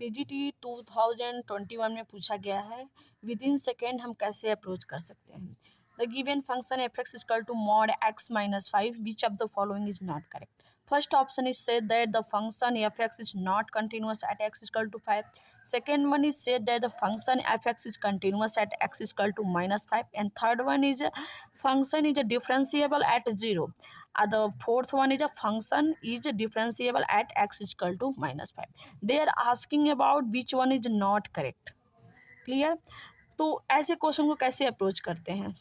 PGT 2021 में पूछा गया है, विद इन सेकेंड हम कैसे अप्रोच कर सकते हैं। The given function f x equal to mod x minus 5, which of the following is not correct. First option is said that the function fx is not continuous at x is equal to 5. Second one is said that the function fx is continuous at x is equal to minus 5. And third one is function is differentiable at 0. The fourth one is a function is differentiable at x is equal to minus 5. They are asking about which one is not correct. Clear. तो ऐसे question को कैसे approach करते हैं।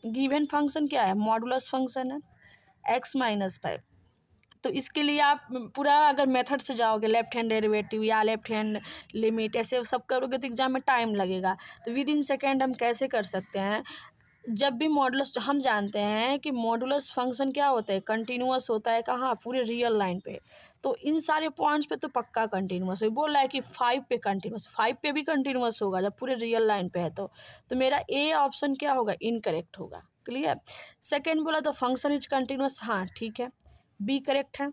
Given function क्या है, modulus function है x minus 5। तो इसके लिए आप पूरा अगर मेथड से जाओगे, लेफ्ट हैंड डेरिवेटिव या लेफ्ट हैंड लिमिट ऐसे सब करोगे तो एग्जाम में टाइम लगेगा। तो विद इन सेकेंड हम कैसे कर सकते हैं। जब भी मॉडुलस, हम जानते हैं कि मॉडुलस फंक्शन क्या होता है, कंटिन्यूअस होता है। कहाँ, पूरे रियल लाइन पे। तो इन सारे पॉइंट्स पे तो पक्का कंटिन्यूअस है। बोल रहा है कि 5 पे कंटिन्यूअस, 5 पे भी कंटिन्यूअस होगा जब पूरे रियल लाइन पे है। तो मेरा ए ऑप्शन क्या होगा, इनकरेक्ट होगा। क्लियर। सेकेंड बोला तो फंक्शन इज कंटिन्यूअस, हाँ ठीक है, बी करेक्ट है।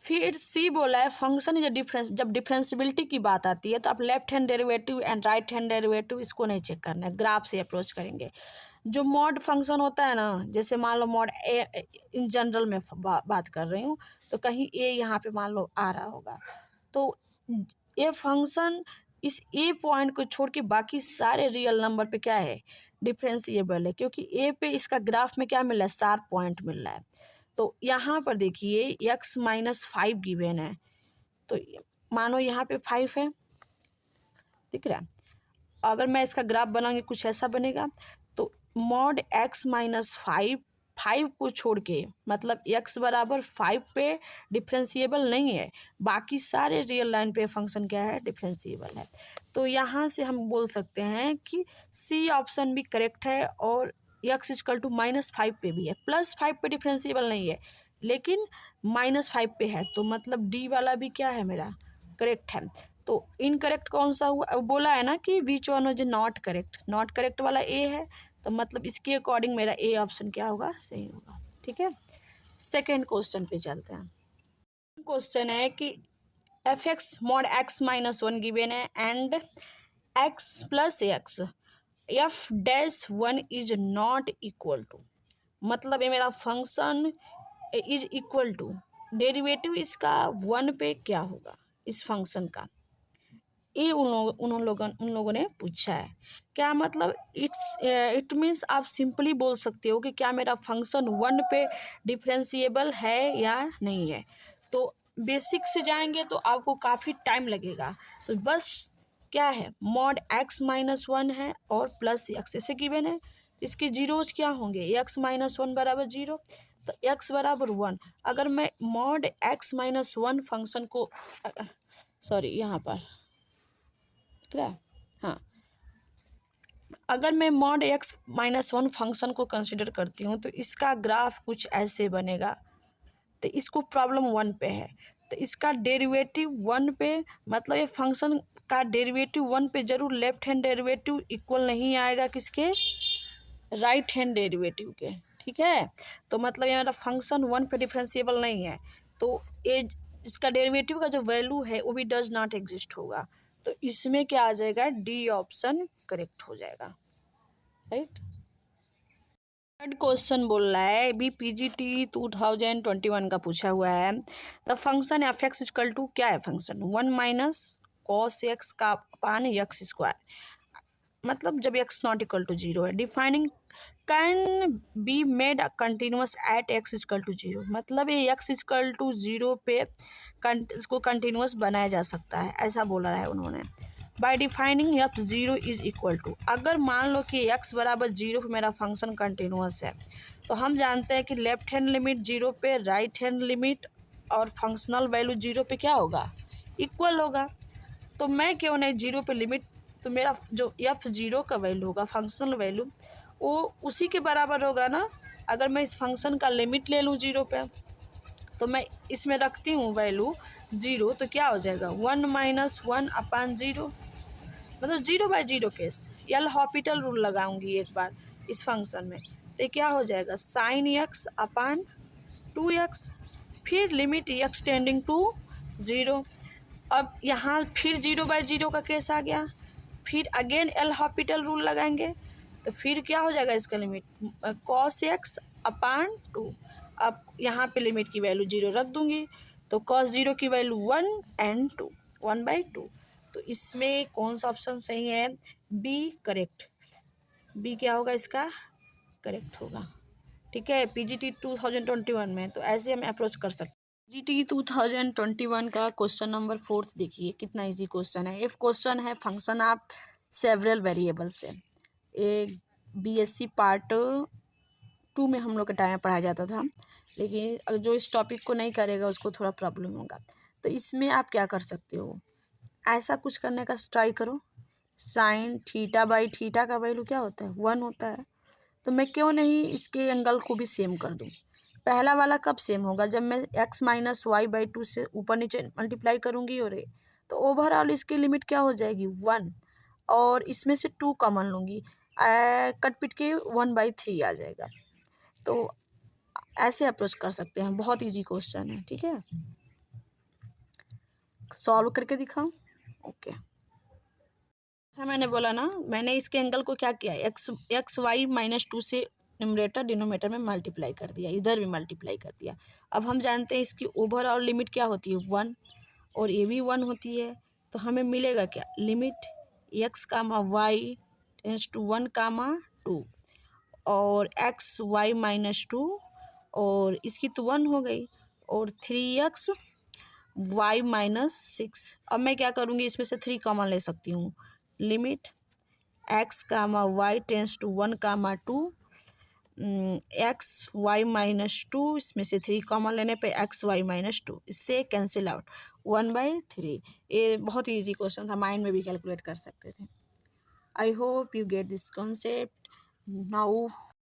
फिर सी बोला है फंक्शन इज डिफरेंस। जब डिफरेंसिबिलिटी की बात आती है तो आप left hand derivative and right hand derivative इसको नहीं चेक करना है, ग्राफ से अप्रोच करेंगे। जो मॉड फंक्शन होता है ना, जैसे मान लो मॉड ए, इन जनरल में बात कर रही हूँ, तो कहीं ए यहाँ पे मान लो आ रहा होगा, तो ये फंक्शन इस ए पॉइंट को छोड़ के बाकी सारे रियल नंबर पे क्या है, डिफरेंशिएबल है। क्योंकि ए पे इसका ग्राफ में क्या मिल रहा है, शार्प पॉइंट मिल रहा है। तो यहाँ पर देखिए x माइनस 5 गिवन है, तो मानो यहाँ पे 5 है, दिख रहा है। अगर मैं इसका ग्राफ बनाऊंगी कुछ ऐसा बनेगा। तो मॉड x माइनस 5 को छोड़ के, मतलब x बराबर 5 पे डिफरेंशिएबल नहीं है, बाकी सारे रियल लाइन पे फंक्शन क्या है, डिफरेंशिएबल है। तो यहाँ से हम बोल सकते हैं कि सी ऑप्शन भी करेक्ट है, और एक्स इक्वल टू माइनस 5 पे भी है। प्लस 5 पे डिफरेंशिएबल नहीं है, लेकिन माइनस 5 पे है, तो मतलब डी वाला भी क्या है, मेरा करेक्ट है। तो इनकरेक्ट कौन सा हुआ, अब बोला है ना कि which one is not correct, not correct वाला ए है, तो मतलब इसके अकॉर्डिंग मेरा ए ऑप्शन क्या होगा, सही होगा। ठीक है, सेकेंड क्वेश्चन पे चलते हैं। क्वेश्चन है कि F X mod x minus 1 given है and X plus X F dash 1 is not equal to. मतलब ये मेरा function is equal to, derivative इसका 1 पे क्या होगा इस फंक्शन का, ये उन लोगों ने पूछा है। क्या मतलब, इट मीन्स आप सिंपली बोल सकते हो कि क्या मेरा फंक्शन 1 पे डिफरेंशिएबल है या नहीं है। तो बेसिक से जाएंगे तो आपको काफ़ी टाइम लगेगा। तो बस क्या है, मॉड एक्स माइनस 1 है और प्लस एक्स ऐसे गिवन है। इसके जीरोज क्या होंगे, एक्स माइनस 1 बराबर 0, तो एक्स बराबर 1। अगर मैं मॉड एक्स माइनस 1 फंक्शन को, सॉरी यहाँ पर क्या, हाँ, अगर मैं मॉड एक्स माइनस 1 फंक्शन को कंसिडर करती हूँ तो इसका ग्राफ कुछ ऐसे बनेगा। तो इसको प्रॉब्लम 1 पे है, तो इसका डेरिवेटिव 1 पे, मतलब ये फंक्शन का डेरिवेटिव 1 पे जरूर लेफ्ट हैंड डेरिवेटिव इक्वल नहीं आएगा किसके, राइट हैंड डेरिवेटिव के। ठीक है, तो मतलब ये मेरा फंक्शन 1 पे डिफरेंशिएबल नहीं है, तो ये इसका डेरिवेटिव का जो वैल्यू है वो भी डज नॉट एग्जिस्ट होगा। तो इसमें क्या आ जाएगा, डी ऑप्शन करेक्ट हो जाएगा। राइट। थर्ड क्वेश्चन बोल रहा है, बी पीजीटी 2021 का पूछा हुआ है। The function f x equal to, क्या है फंक्शन, 1 माइनस कॉस एक्स का अपान एक्स स्क्वायर, मतलब जब एक्स नॉट इक्वल टू 0 है। Defining can be made continuous at x equal to 0, मतलब ये एक्स इक्वल टू 0 पे इसको कंटिन्यूस बनाया जा सकता है, ऐसा बोला है उन्होंने। By defining f 0 is equal to, अगर मान लो कि एक्स बराबर 0 पे मेरा फंक्शन कंटिन्यूस है, तो हम जानते हैं कि लेफ्ट हैंड लिमिट 0 पे, राइट हैंड लिमिट और फंक्शनल वैल्यू 0 पे क्या होगा, इक्वल होगा। तो मैं क्यों नहीं 0 पे लिमिट, तो मेरा जो एफ 0 का वैल्यू होगा, फंक्शनल वैल्यू, वो उसी के बराबर होगा ना। अगर मैं इस फंक्शन का लिमिट ले लूँ 0 पे, तो मैं इसमें रखती हूँ वैल्यू 0, तो क्या हो जाएगा 1 माइनस 1 अपान 0, मतलब 0/0 केस। एल हॉपिटल रूल लगाऊंगी एक बार इस फंक्शन में, तो क्या हो जाएगा साइन एक्स अपान 2x, फिर लिमिट एक्स टेंडिंग टू 0। अब यहाँ फिर 0/0 का केस आ गया, फिर अगेन एल हॉपिटल रूल लगाएंगे, तो फिर क्या हो जाएगा इसका लिमिट cos x अपान 2। अब यहाँ पे लिमिट की वैल्यू 0 रख दूंगी, तो cos 0 की वैल्यू 1 एंड 2, 1/2। तो इसमें कौन सा ऑप्शन सही है? बी करेक्ट, बी क्या होगा इसका करेक्ट होगा। ठीक है, पीजीटी 2021 में तो ऐसे हम अप्रोच कर सकते हैं। पीजीटी 2021 का क्वेश्चन नंबर 4 देखिए, कितना इजी क्वेश्चन है। इफ क्वेश्चन है फंक्शन ऑफ सेवरल वेरिएबल्स है। एक बीएससी पार्ट 2 में हम लोग के टाइम में पढ़ाया जाता था, लेकिन जो इस टॉपिक को नहीं करेगा उसको थोड़ा प्रॉब्लम होगा। तो इसमें आप क्या कर सकते हो, ऐसा कुछ करने का ट्राई करो। साइन थीटा/थीटा का वैल्यू क्या होता है? 1 होता है। तो मैं क्यों नहीं इसके एंगल को भी सेम कर दूं? पहला वाला कब सेम होगा? जब मैं x - y/2 से ऊपर नीचे मल्टीप्लाई करूंगी, और तो ओवरऑल इसकी लिमिट क्या हो जाएगी? 1, और इसमें से 2 कॉमन लूँगी, कट पिट के 1/3 आ जाएगा। तो ऐसे अप्रोच कर सकते हैं, बहुत ईजी क्वेश्चन है। ठीक है, सॉल्व करके दिखाऊं? ओके, जैसा मैंने बोला ना, मैंने इसके एंगल को क्या किया, x y - 2 से न्यूमरेटर डिनोमिनेटर में मल्टीप्लाई कर दिया, इधर भी मल्टीप्लाई कर दिया। अब हम जानते हैं इसकी ओवरऑल लिमिट क्या होती है? 1, और ये भी 1 होती है। तो हमें मिलेगा क्या? Limit x, y tends to 1, 2, और x y - 2, और इसकी तो 1 हो गई, और 3x y - 6। अब मैं क्या करूँगी, इसमें से 3 कॉमन ले सकती हूँ। Limit x, y tends to 1, 2, x y - 2, इसमें से 3 कॉमन लेने पे x y - 2, इससे कैंसिल आउट 1/3। ये बहुत ही ईजी क्वेश्चन था, माइंड में भी कैलकुलेट कर सकते थे। I hope you get this concept now.